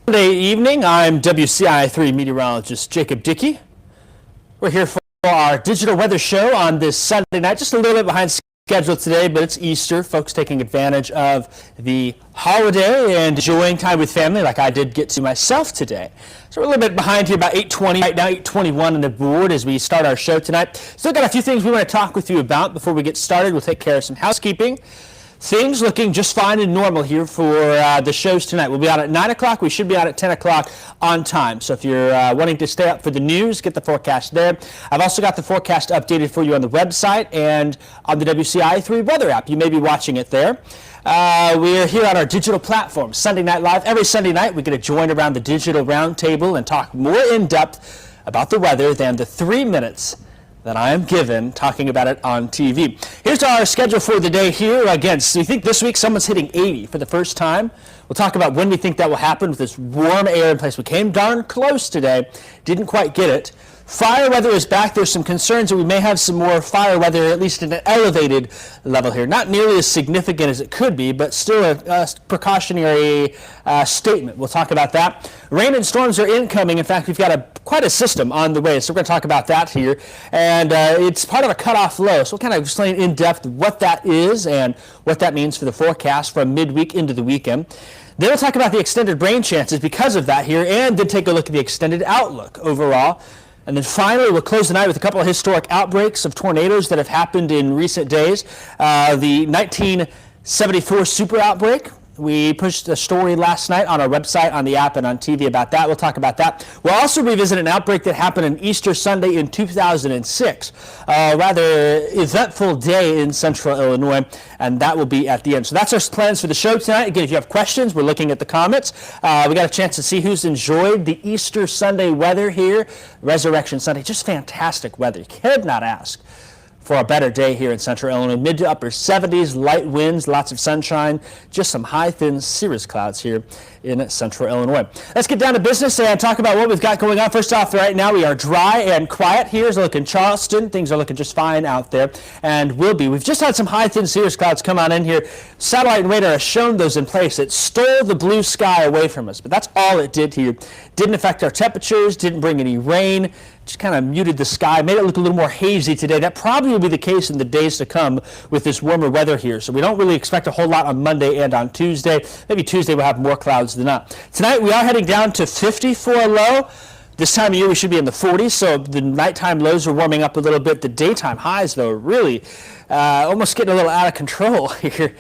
Monday evening, I'm WCIA 3 meteorologist Jacob Dickey. We're here for our digital weather show on this Sunday night, just a little bit behind schedule today, but it's Easter. Folks taking advantage of the holiday and enjoying time with family like I did get to myself today. So we're a little bit behind here, about 8:20 right now, 8:21 on the board as we start our show tonight. Still got a few things we want to talk with you about before we get started. We'll take care of some housekeeping. Things looking just fine and normal here for the shows tonight. We'll be out at 9 o'clock. We should be out at 10 o'clock on time. So if you're wanting to stay up for the news, get the forecast there. I've also got the forecast updated for you on the website and on the WCIA 3 weather app. You may be watching it there. We are here on our digital platform, Sunday Night Live. Every Sunday night, we get to join around the digital roundtable and talk more in depth about the weather than the 3 minutes that I am given talking about it on TV. Here's our schedule for the day here. Again, so we think this week someone's hitting 80 for the first time. We'll talk about when we think that will happen with this warm air in place. We came darn close today, didn't quite get it. Fire weather is back. There's some concerns that we may have some more fire weather, at least at an elevated level here. Not nearly as significant as it could be, but still a precautionary statement. We'll talk about that. Rain and storms are incoming. In fact, we've got quite a system on the way, so we're going to talk about that here. And it's part of a cutoff low, so we'll kind of explain in depth what that is and what that means for the forecast from midweek into the weekend. Then we'll talk about the extended rain chances because of that here, and then take a look at the extended outlook overall. And then finally, we'll close the night with a couple of historic outbreaks of tornadoes that have happened in recent days. The 1974 super outbreak. We pushed a story last night on our website, on the app, and on TV about that. We'll talk about that. We'll also revisit an outbreak that happened on Easter Sunday in 2006. A rather eventful day in central Illinois, and that will be at the end. So that's our plans for the show tonight. Again, if you have questions, we're looking at the comments. We got a chance to see who's enjoyed the Easter Sunday weather here. Resurrection Sunday, just fantastic weather. You could not ask for a better day here in central Illinois. Mid to upper 70s, light winds, lots of sunshine, just some high, thin cirrus clouds here in central Illinois. Let's get down to business and talk about what we've got going on. First off, right now we are dry and quiet. Here's a look in Charleston. Things are looking just fine out there and will be. We've just had some high, thin cirrus clouds come on in here. Satellite and radar has shown those in place. It stole the blue sky away from us, but that's all it did here. Didn't affect our temperatures, didn't bring any rain, just kind of muted the sky, made it look a little more hazy today. That probably will be the case in the days to come with this warmer weather here. So we don't really expect a whole lot on Monday and on Tuesday. Maybe Tuesday we'll have more clouds than not. Tonight we are heading down to 50 for a low. This time of year we should be in the 40s, so the nighttime lows are warming up a little bit. The daytime highs, though, are really almost getting a little out of control here.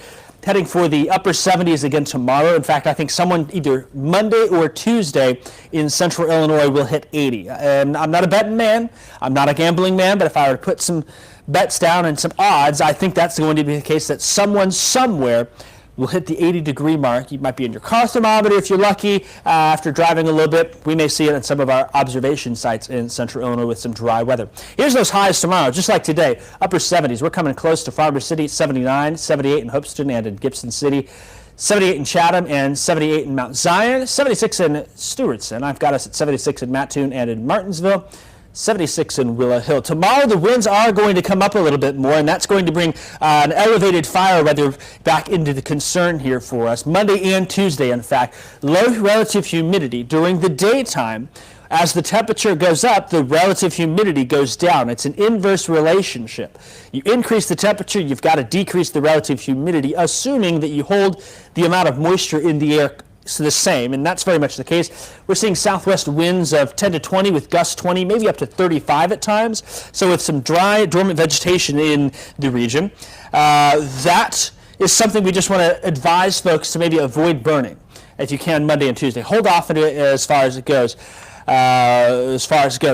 Heading for the upper 70s again tomorrow. In fact, I think someone either Monday or Tuesday in central Illinois will hit 80. And I'm not a betting man. I'm not a gambling man, but if I were to put some bets down and some odds, I think that's going to be the case that someone somewhere will hit the 80-degree mark. You might be in your car thermometer if you're lucky. After driving a little bit, we may see it at some of our observation sites in central Illinois with some dry weather. Here's those highs tomorrow, just like today. Upper 70s. We're coming close to Farmer City, 79, 78 in Hoopeston and in Gibson City, 78 in Chatham and 78 in Mount Zion, 76 in Stewartson. I've got us at 76 in Mattoon and in Martinsville, 76 in Willow Hill. Tomorrow the winds are going to come up a little bit more, and that's going to bring an elevated fire weather back into the concern here for us. Monday and Tuesday, in fact. Low relative humidity during the daytime. As the temperature goes up, the relative humidity goes down. It's an inverse relationship. You increase the temperature, you've got to decrease the relative humidity, assuming that you hold the amount of moisture in the air the same, and that's very much the case. We're seeing southwest winds of 10 to 20 with gusts 20, maybe up to 35 at times. So with some dry, dormant vegetation in the region, that is something we just want to advise folks to maybe avoid burning if you can Monday and Tuesday. Hold off on it as far as it goes.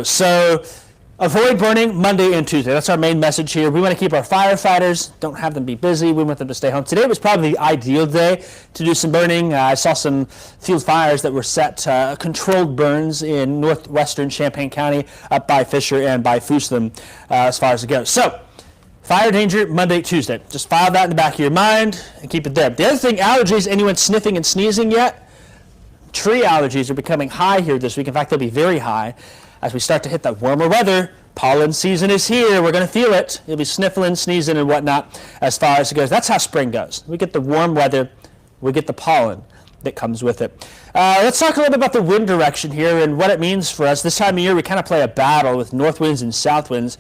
So avoid burning Monday and Tuesday. That's our main message here. We want to keep our firefighters, don't have them be busy. We want them to stay home. Today was probably the ideal day to do some burning. I saw some field fires that were set, controlled burns in northwestern Champaign County, up by Fisher and by Foosland as far as it goes. So, fire danger Monday, Tuesday. Just file that in the back of your mind and keep it there. The other thing, allergies, anyone sniffing and sneezing yet? Tree allergies are becoming high here this week. In fact, they'll be very high. As we start to hit that warmer weather, pollen season is here. We're going to feel it. You'll be sniffling, sneezing, and whatnot as far as it goes. That's how spring goes. We get the warm weather, we get the pollen. that comes with it. Let's talk a little bit about the wind direction here and what it means for us. This time of year, we kind of play a battle with north winds and south winds.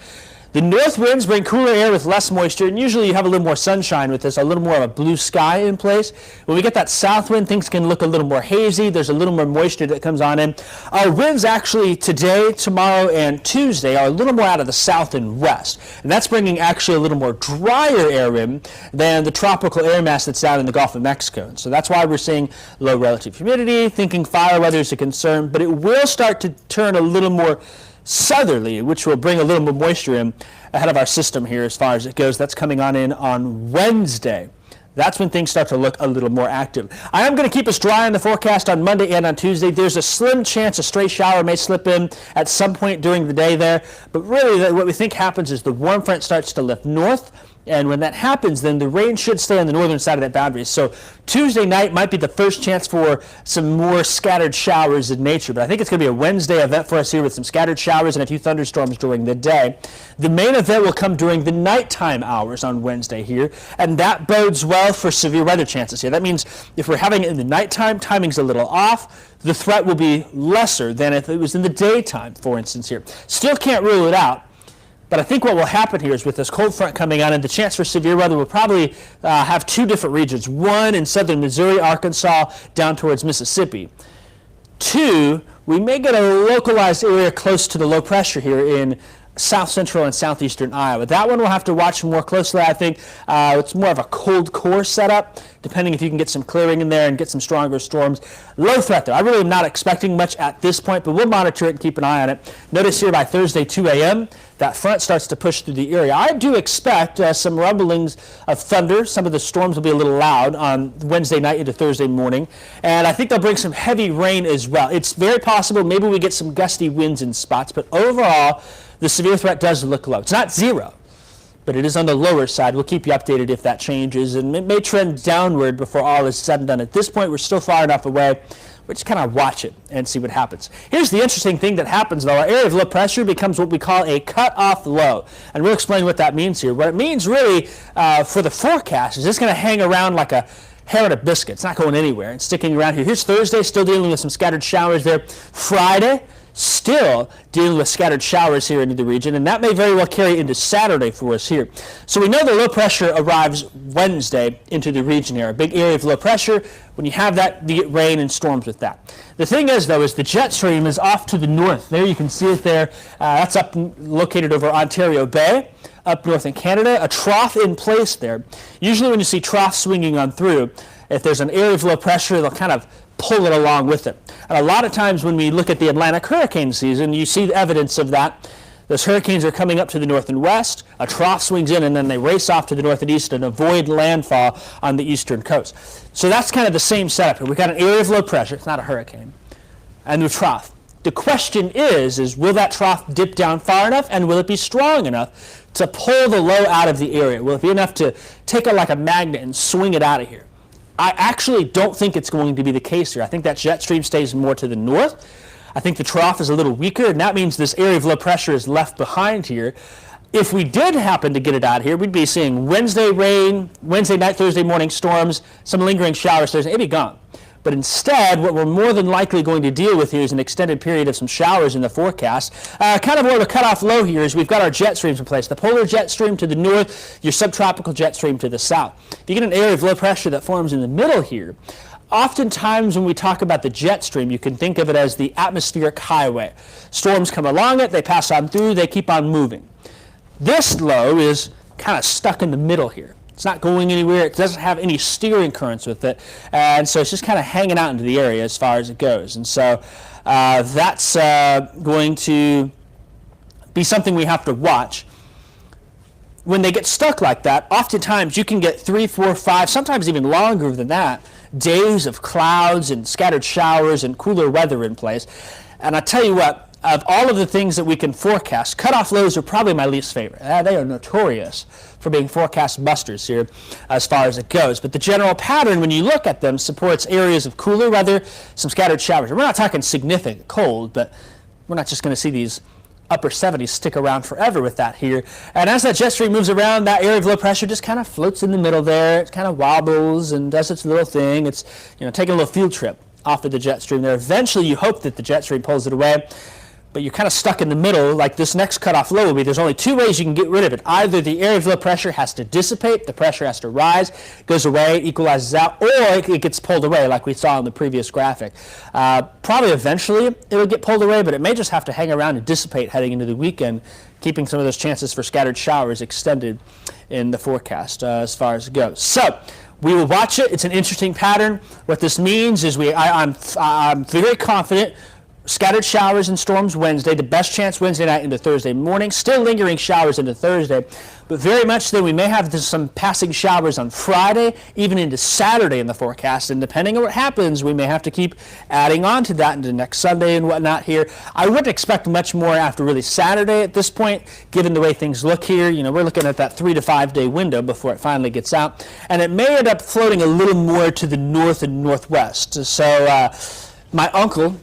The north winds bring cooler air with less moisture, and usually you have a little more sunshine with this, a little more of a blue sky in place. When we get that south wind, things can look a little more hazy. There's a little more moisture that comes on in. Our winds actually today, tomorrow, and Tuesday are a little more out of the south and west, and that's bringing actually a little more drier air in than the tropical air mass that's out in the Gulf of Mexico. And so that's why we're seeing low relative humidity, thinking fire weather is a concern, but it will start to turn a little more southerly, which will bring a little more moisture in ahead of our system here as far as it goes. That's coming in on Wednesday. That's when things start to look a little more active. I am going to keep us dry in the forecast on Monday and on Tuesday. There's a slim chance a stray shower may slip in at some point during the day there, but really what we think happens is the warm front starts to lift north, and when that happens, then the rain should stay on the northern side of that boundary. So Tuesday night might be the first chance for some more scattered showers in nature, but I think it's going to be a Wednesday event for us here with some scattered showers and a few thunderstorms during the day. The main event will come during the nighttime hours on Wednesday here, and that bodes well for severe weather chances here. That means if we're having it in the nighttime, timing's a little off. The threat will be lesser than if it was in the daytime, for instance here. Still can't rule it out. But I think what will happen here is with this cold front coming on and the chance for severe weather, we'll probably have two different regions. One in southern Missouri, Arkansas, down towards Mississippi. Two, we may get a localized area close to the low pressure here in south central and southeastern Iowa. That one we'll have to watch more closely, I think. It's more of a cold core setup, depending if you can get some clearing in there and get some stronger storms. Low threat, though. I really am not expecting much at this point, but we'll monitor it and keep an eye on it. Notice here by Thursday, 2 a.m., that front starts to push through the area. I do expect some rumblings of thunder. Some of the storms will be a little loud on Wednesday night into Thursday morning, and I think they'll bring some heavy rain as well. It's very possible maybe we get some gusty winds in spots, but overall, the severe threat does look low. It's not zero, but it is on the lower side. We'll keep you updated if that changes, and it may trend downward before all is said and done. At this point, we're still far enough away. We're just kind of watch it and see what happens. Here's the interesting thing that happens, though. Our area of low pressure becomes what we call a cut-off low, and we'll explain what that means here. What it means really for the forecast is it's going to hang around like a hair on a biscuit. It's not going anywhere. It's sticking around here. Here's Thursday, still dealing with some scattered showers there. Friday, still dealing with scattered showers here into the region, and that may very well carry into Saturday for us here. So we know the low pressure arrives Wednesday into the region here, a big area of low pressure. When you have that, you get rain and storms with that. The thing is, though, is the jet stream is off to the north. There you can see it there. That's up located over Ontario Bay, up north in Canada, a trough in place there. Usually when you see troughs swinging on through, if there's an area of low pressure, they'll kind of pull it along with it. And a lot of times when we look at the Atlantic hurricane season, you see the evidence of that. Those hurricanes are coming up to the north and west, a trough swings in, and then they race off to the north and east and avoid landfall on the eastern coast. So that's kind of the same setup. We've got an area of low pressure, it's not a hurricane, and the trough. The question is will that trough dip down far enough, and will it be strong enough to pull the low out of the area? Will it be enough to take it like a magnet and swing it out of here? I actually don't think it's going to be the case here. I think that jet stream stays more to the north. I think the trough is a little weaker, and that means this area of low pressure is left behind here. If we did happen to get it out here, we'd be seeing Wednesday rain, Wednesday night, Thursday morning storms, some lingering showers Thursday. It'd be gone. But instead, what we're more than likely going to deal with here is an extended period of some showers in the forecast. Kind of more of a cutoff low here is we've got our jet streams in place. The polar jet stream to the north, your subtropical jet stream to the south. If you get an area of low pressure that forms in the middle here, oftentimes when we talk about the jet stream, you can think of it as the atmospheric highway. Storms come along it, they pass on through, they keep on moving. This low is kind of stuck in the middle here. It's not going anywhere. It doesn't have any steering currents with it. And so it's just kind of hanging out into the area as far as it goes. And so that's going to be something we have to watch. When they get stuck like that, oftentimes you can get 3, 4, 5, sometimes even longer than that, days of clouds and scattered showers and cooler weather in place. And I tell you what, of all of the things that we can forecast, cutoff lows are probably my least favorite. They are notorious for being forecast busters here as far as it goes. But the general pattern, when you look at them, supports areas of cooler weather, some scattered showers. We're not talking significant cold, but we're not just going to see these upper 70s stick around forever with that here. And as that jet stream moves around, that area of low pressure just kind of floats in the middle there. It kind of wobbles and does its little thing. It's, taking a little field trip off of the jet stream there. Eventually, you hope that the jet stream pulls it away, but you're kind of stuck in the middle like this next cutoff low will be. There's only two ways you can get rid of it. Either the area of low pressure has to dissipate, the pressure has to rise, goes away, equalizes out, or it gets pulled away like we saw in the previous graphic. Probably eventually it'll get pulled away, but it may just have to hang around and dissipate heading into the weekend, keeping some of those chances for scattered showers extended in the forecast as far as it goes. So we will watch it. It's an interesting pattern. What this means is I'm very confident scattered showers and storms Wednesday, the best chance Wednesday night into Thursday morning, still lingering showers into Thursday, but very much then we may have some passing showers on Friday, even into Saturday in the forecast, and depending on what happens, we may have to keep adding on to that into next Sunday and whatnot here. I wouldn't expect much more after really Saturday at this point, given the way things look here. We're looking at that 3 to 5 day window before it finally gets out, and it may end up floating a little more to the north and northwest. So my uncle,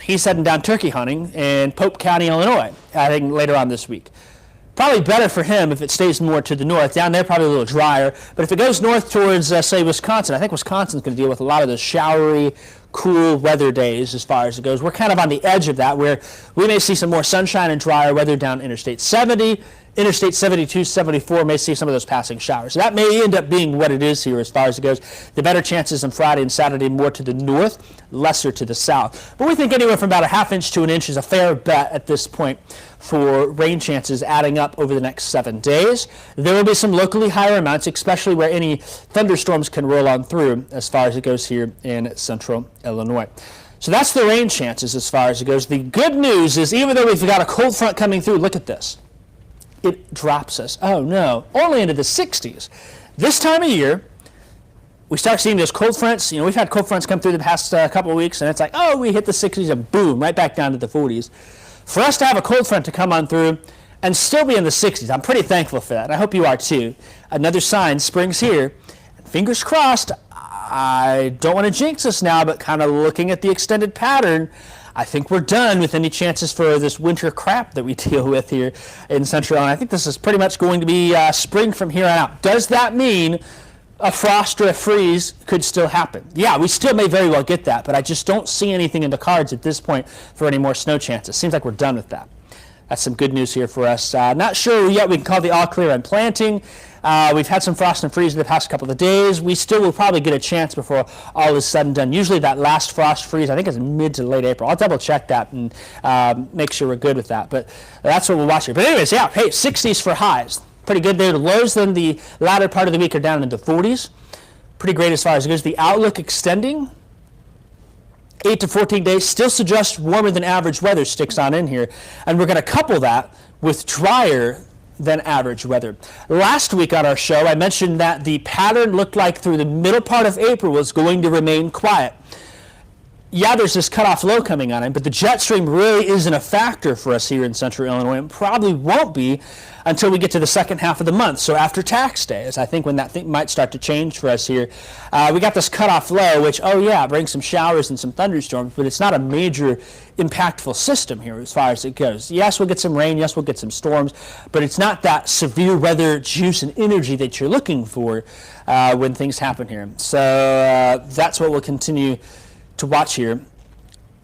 he's heading down turkey hunting in Pope County, Illinois, I think later on this week. Probably better for him if it stays more to the north. Down there, probably a little drier. But if it goes north towards, say, Wisconsin, I think Wisconsin's going to deal with a lot of those showery, cool weather days as far as it goes. We're kind of on the edge of that, where we may see some more sunshine and drier weather down Interstate 70. Interstate 72, 74 may see some of those passing showers. So that may end up being what it is here as far as it goes. The better chances on Friday and Saturday more to the north, lesser to the south. But we think anywhere from about a ½ inch to an inch is a fair bet at this point for rain chances adding up over the next 7 days. There will be some locally higher amounts, especially where any thunderstorms can roll on through as far as it goes here in central Illinois. So that's the rain chances as far as it goes. The good news is, even though we've got a cold front coming through, look at this. It drops us, oh no, only into the 60s. This time of year, we start seeing those cold fronts. We've had cold fronts come through the past couple of weeks, and it's like, oh, we hit the 60s and boom, right back down to the 40s. For us to have a cold front to come on through and still be in the 60s, I'm pretty thankful for that, and I hope you are too. Another sign, spring's here. And fingers crossed, I don't want to jinx us now, but kind of looking at the extended pattern, I think we're done with any chances for this winter crap that we deal with here in Central Illinois. I think this is pretty much going to be spring from here on out. Does that mean a frost or a freeze could still happen? Yeah, we still may very well get that, but I just don't see anything in the cards at this point for any more snow chances. Seems like we're done with that. That's some good news here for us. Not sure yet we can call the all clear on planting. We've had some frost and freeze in the past couple of days. We still will probably get a chance before all is said and done. Usually that last frost freeze, I think, is mid to late April. I'll double check that and make sure we're good with that. But that's what we'll watch here. But anyways, yeah, hey, 60s for highs. Pretty good there. The lows then the latter part of the week are down into 40s. Pretty great as far as it goes. The outlook extending 8 to 14 days still suggests warmer than average weather sticks on in here. And we're going to couple that with drier than average weather. Last week on our show, I mentioned that the pattern looked like through the middle part of April was going to remain quiet. Yeah, there's this cutoff low coming on it, but the jet stream really isn't a factor for us here in central Illinois, and probably won't be until we get to the second half of the month. So after tax days, I think when that thing might start to change for us here. We got this cutoff low, which, oh yeah, brings some showers and some thunderstorms, but it's not a major impactful system here as far as it goes. Yes, we'll get some rain, yes, we'll get some storms, but it's not that severe weather juice and energy that you're looking for when things happen here. So that's what we'll continue to watch here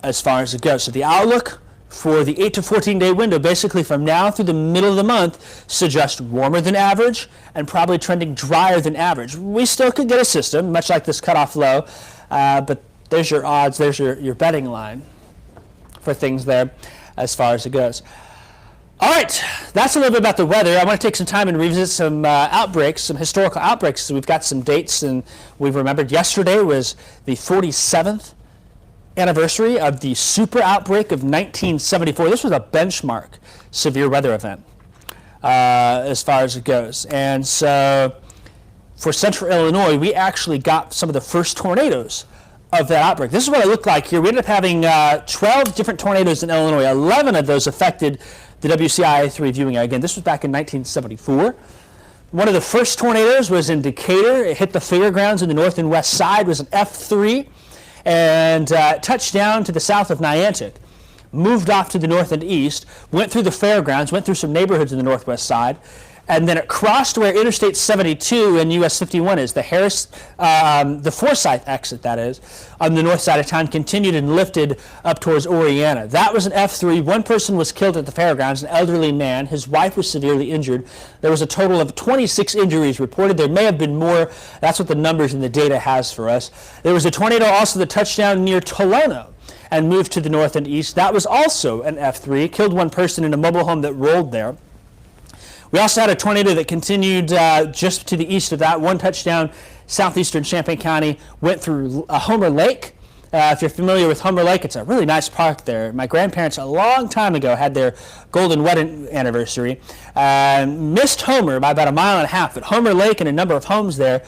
as far as it goes. So the outlook for the 8 to 14 day window, basically from now through the middle of the month, suggests warmer than average and probably trending drier than average. We still could get a system, much like this cutoff low, but there's your odds, there's your betting line for things there as far as it goes. All right, that's a little bit about the weather. I want to take some time and revisit some outbreaks, some historical outbreaks. So we've got some dates, and we've remembered yesterday was the 47th anniversary of the super outbreak of 1974. This was a benchmark severe weather event as far as it goes. And so for central Illinois, we actually got some of the first tornadoes of that outbreak. This is what it looked like here. We ended up having 12 different tornadoes in Illinois. 11 of those affected the WCIA 3 viewing area. Again, this was back in 1974. One of the first tornadoes was in Decatur. It hit the fairgrounds in the north and west side. It was an F3. And touched down to the south of Niantic. moved off to the north and east, went through the fairgrounds, went through some neighborhoods in the northwest side, and then it crossed where Interstate 72 and US 51 is, the Forsyth exit, that is, on the north side of town, continued and lifted up towards Oriana. That was an F3. One person was killed at the fairgrounds, an elderly man. His wife was severely injured. There was a total of 26 injuries reported. There may have been more. That's what the numbers in the data has for us. There was a tornado also that touched down near Tolono and moved to the north and east. That was also an F3, killed one person in a mobile home that rolled there. We also had a tornado that continued just to the east of that. One touchdown, southeastern Champaign County, went through Homer Lake. If you're familiar with Homer Lake, it's a really nice park there. My grandparents a long time ago had their golden wedding anniversary. Missed Homer by about 1.5 miles, but Homer Lake and a number of homes there,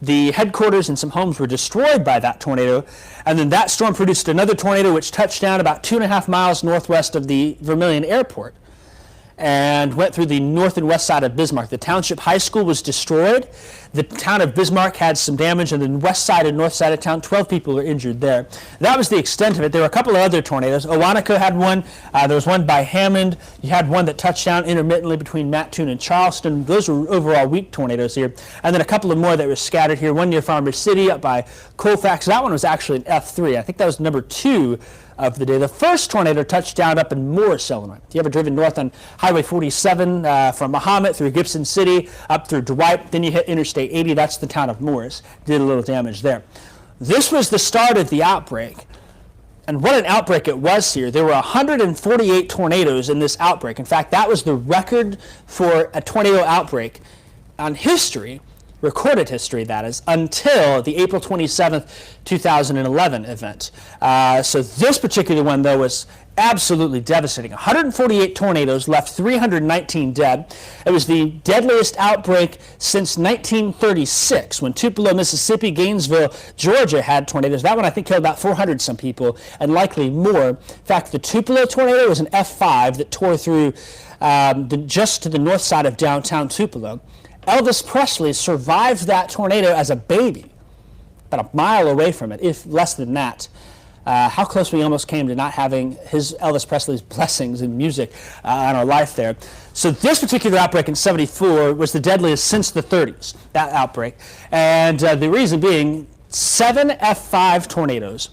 the headquarters and some homes were destroyed by that tornado. And then that storm produced another tornado which touched down about 2.5 miles northwest of the Vermilion Airport and went through the north and west side of Bismarck. The township high school was destroyed. The town of Bismarck had some damage on the west side and north side of town. 12 people were injured there. That was the extent of it. There were a couple of other tornadoes. Owanaco had one. There was one by Hammond. You had one that touched down intermittently between Mattoon and Charleston. Those were overall weak tornadoes here. And then a couple of more that were scattered here. One near Farmer City up by Colfax. That one was actually an F3. I think that was number 2 of the day. The first tornado touched down up in Morris, Illinois. If you ever driven north on Highway 47 from Mahomet through Gibson City up through Dwight, then you hit Interstate 80, that's the town of Morris. Did a little damage there. This was the start of the outbreak. And what an outbreak it was here. There were 148 tornadoes in this outbreak. In fact, that was the record for a tornado outbreak on history, recorded history, that is, until the April 27th, 2011 event. So this particular one, though, was absolutely devastating. 148 tornadoes, left 319 dead. It was the deadliest outbreak since 1936, when Tupelo, Mississippi, Gainesville, Georgia had tornadoes. That one, I think, killed about 400 some people, and likely more. In fact, the Tupelo tornado was an F5 that tore through just to the north side of downtown Tupelo. Elvis Presley survived that tornado as a baby, about 1 mile away from it, if less than that. How close we almost came to not having Elvis Presley's blessings in music on our life there. So this particular outbreak in '74 was the deadliest since the 30s, that outbreak. And the reason being 7 F5 tornadoes,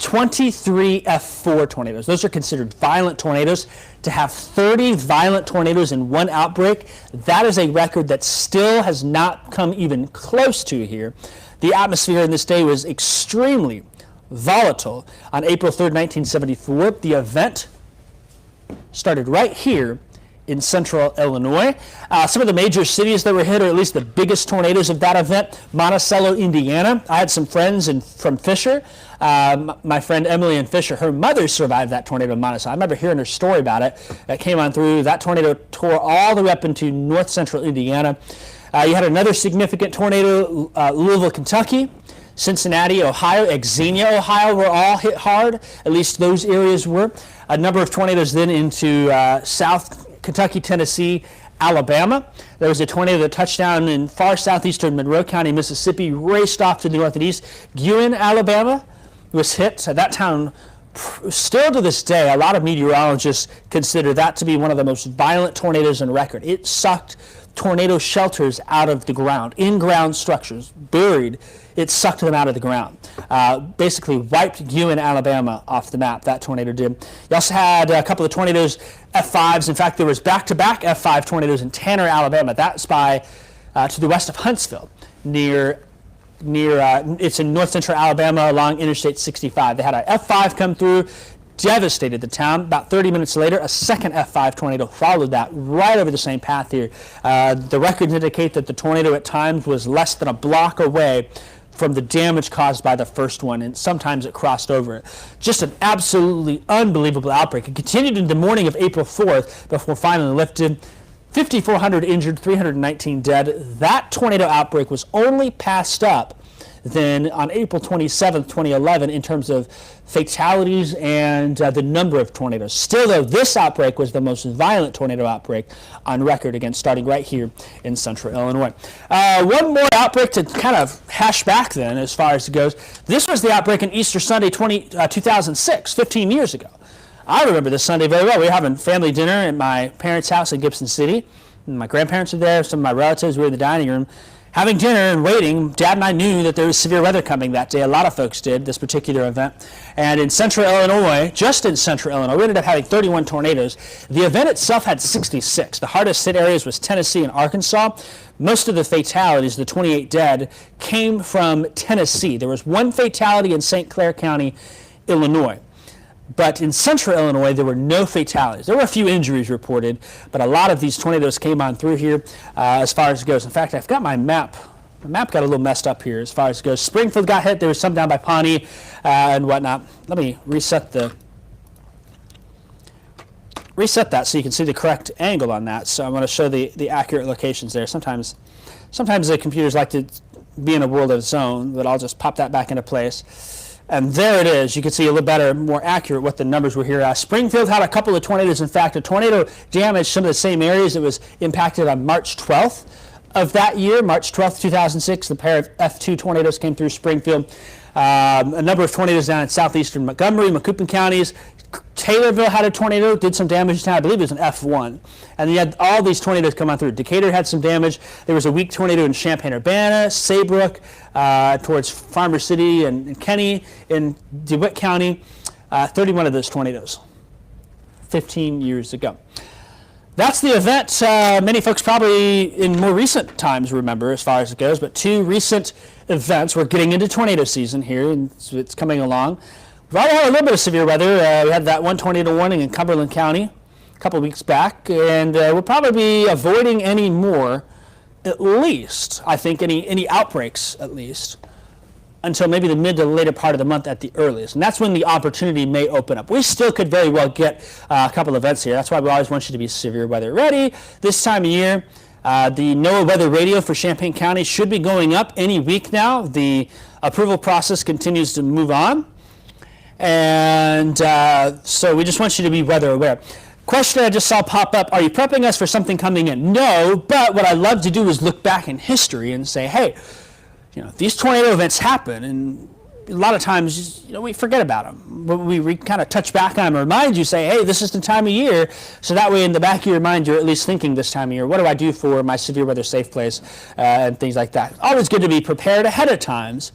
23 F4 tornadoes. Those are considered violent tornadoes. To have 30 violent tornadoes in one outbreak, that is a record that still has not come even close to here. The atmosphere in this day was extremely volatile. On April 3rd, 1974, the event started right here in central Illinois. Some of the major cities that were hit, or at least the biggest tornadoes of that event, Monticello, Indiana. I had some friends from Fisher. My friend Emily in Fisher, her mother survived that tornado in Monticello. I remember hearing her story about it. It came on through. That tornado tore all the way up into north central Indiana. You had another significant tornado, Louisville, Kentucky. Cincinnati, Ohio, Xenia, Ohio were all hit hard. At least those areas were. A number of tornadoes then into South Kentucky, Tennessee, Alabama. There was a tornado that touched down in far southeastern Monroe County, Mississippi, raced off to the north and east. Guin, Alabama was hit. So that town, still to this day, a lot of meteorologists consider that to be one of the most violent tornadoes on record. It sucked tornado shelters out of the ground, in-ground structures, buried. It sucked them out of the ground. Basically wiped Guin, Alabama off the map, that tornado did. You also had a couple of tornadoes, F5s. In fact, there was back-to-back F5 tornadoes in Tanner, Alabama. That's by to the west of Huntsville, it's in north central Alabama along Interstate 65. They had a F5 come through, devastated the town. About 30 minutes later, a second F5 tornado followed that right over the same path here. The records indicate that the tornado at times was less than a block away from the damage caused by the first one, and sometimes it crossed over it. Just an absolutely unbelievable outbreak. It continued in the morning of April 4th before finally lifted. 5,400 injured, 319 dead. That tornado outbreak was only passed up then on April 27th, 2011, in terms of fatalities and the number of tornadoes. Still, though, this outbreak was the most violent tornado outbreak on record, again, starting right here in central Illinois. One more outbreak to kind of hash back then, as far as it goes. This was the outbreak on Easter Sunday 2006, 15 years ago. I remember this Sunday very well. We were having family dinner at my parents' house in Gibson City. And my grandparents were there. Some of my relatives were in the dining room having dinner and waiting. Dad and I knew that there was severe weather coming that day. A lot of folks did, this particular event. And in central Illinois, just in central Illinois, we ended up having 31 tornadoes. The event itself had 66. The hardest hit areas was Tennessee and Arkansas. Most of the fatalities, the 28 dead, came from Tennessee. There was one fatality in St. Clair County, Illinois. But in central Illinois, there were no fatalities. There were a few injuries reported, but a lot of these tornadoes came on through here as far as it goes. In fact, I've got my map. The map got a little messed up here as far as it goes. Springfield got hit. There was some down by Pawnee and whatnot. Let me reset that so you can see the correct angle on that. So I'm going to show the accurate locations there. Sometimes the computers like to be in a world of its own, but I'll just pop that back into place. And there it is. You can see a little better, more accurate what the numbers were here. Springfield had a couple of tornadoes. In fact, a tornado damaged some of the same areas. It was impacted on March 12th of that year, March 12th, 2006. The pair of F2 tornadoes came through Springfield. A number of tornadoes down in southeastern Montgomery, Macoupin counties. Taylorville had a tornado, did some damage down, I believe it was an F1. And you had all these tornadoes come on through. Decatur had some damage. There was a weak tornado in Champaign-Urbana, Saybrook, towards Farmer City and Kenny in DeWitt County. 31 of those tornadoes, 15 years ago. That's the event many folks probably in more recent times remember as far as it goes, but two recent events. We're getting into tornado season here, and it's coming along. We've already had a little bit of severe weather. We had that one tornado warning in Cumberland County a couple weeks back, and we'll probably be avoiding any more, at least, I think, any outbreaks, at least, until maybe the mid to later part of the month at the earliest. And that's when the opportunity may open up. We still could very well get a couple events here. That's why we always want you to be severe weather ready this time of year. The NOAA weather radio for Champaign County should be going up any week now. The approval process continues to move on. And so we just want you to be weather aware. Question I just saw pop up, are you prepping us for something coming in? No, but what I love to do is look back in history and say, hey, these tornado events happen, and a lot of times, we forget about them. But we kind of touch back on them and remind you, say, hey, this is the time of year, so that way in the back of your mind, you're at least thinking this time of year, what do I do for my severe weather safe place, and things like that. Always good to be prepared ahead of times.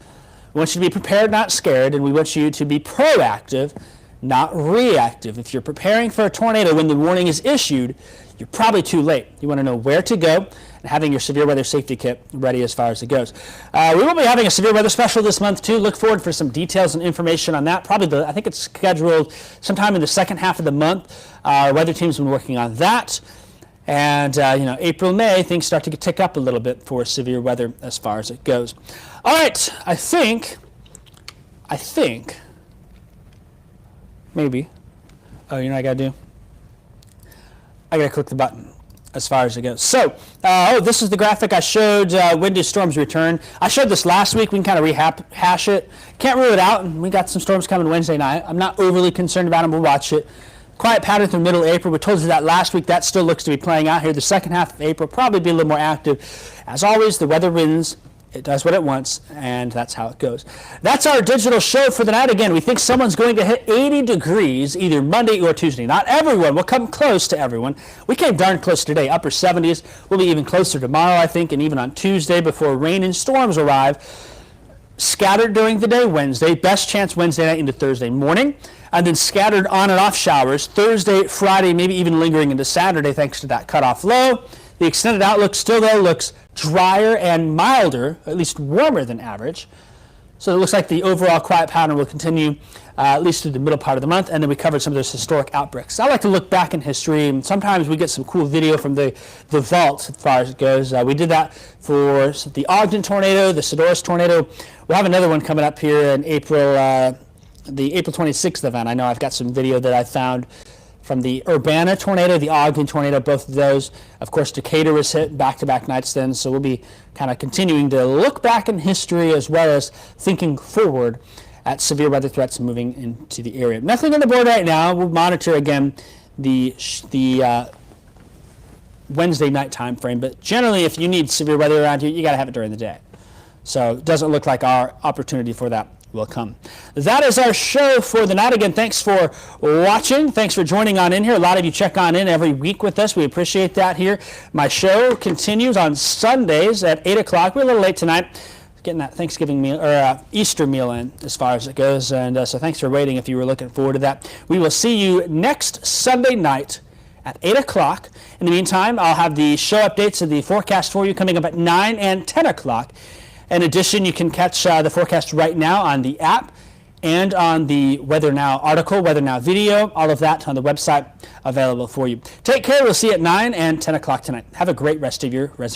We want you to be prepared, not scared, and we want you to be proactive, not reactive. If you're preparing for a tornado when the warning is issued, you're probably too late. You want to know where to go and having your severe weather safety kit ready as far as it goes. We will be having a severe weather special this month too. Look forward for some details and information on that. Probably I think it's scheduled sometime in the second half of the month. Our weather team's been working on that. And April, May, things start to tick up a little bit for severe weather as far as it goes. All right, I think, maybe. Oh, you know what I got to do? I got to click the button as far as it goes. So, this is the graphic I showed when do storms return. I showed this last week. We can kind of rehash it. Can't rule it out, and we got some storms coming Wednesday night. I'm not overly concerned about them. We'll watch it. Quiet pattern through middle of April. We told you that last week. That still looks to be playing out here. The second half of April probably be a little more active. As always, the weather wins. It does what it wants, and that's how it goes. That's our digital show for the night. Again, we think someone's going to hit 80 degrees either Monday or Tuesday. Not everyone. We'll come close to everyone. We came darn close today, upper 70s. We'll be even closer tomorrow, I think, and even on Tuesday before rain and storms arrive. Scattered during the day Wednesday, best chance Wednesday night into Thursday morning, and then scattered on and off showers Thursday, Friday, maybe even lingering into Saturday thanks to that cutoff low. The extended outlook still, though, looks drier and milder, at least warmer than average. So it looks like the overall quiet pattern will continue at least through the middle part of the month, and then we covered some of those historic outbreaks. I like to look back in history, and sometimes we get some cool video from the vault as far as it goes. We did that for the Ogden tornado, the Sodoris tornado. We'll have another one coming up here in April, the April 26th event. I know I've got some video that I found from the Urbana tornado, the Ogden tornado, both of those. Of course, Decatur was hit back-to-back nights then, so we'll be kind of continuing to look back in history as well as thinking forward at severe weather threats moving into the area. Nothing on the board right now. We'll monitor again the Wednesday night time frame, but generally if you need severe weather around you, you got to have it during the day. So it doesn't look like our opportunity for that will come. That is our show for the night. Again, thanks for watching. Thanks for joining on in here. A lot of you check on in every week with us. We appreciate that here. My show continues on Sundays at 8 o'clock. We're a little late tonight, getting that Thanksgiving meal or Easter meal in as far as it goes. And so thanks for waiting if you were looking forward to that. We will see you next Sunday night at 8 o'clock. In the meantime, I'll have the show updates of the forecast for you coming up at 9 and 10 o'clock. In addition, you can catch the forecast right now on the app and on the Weather Now article, Weather Now video, all of that on the website available for you. Take care. We'll see you at 9 and 10 o'clock tonight. Have a great rest of your reservation.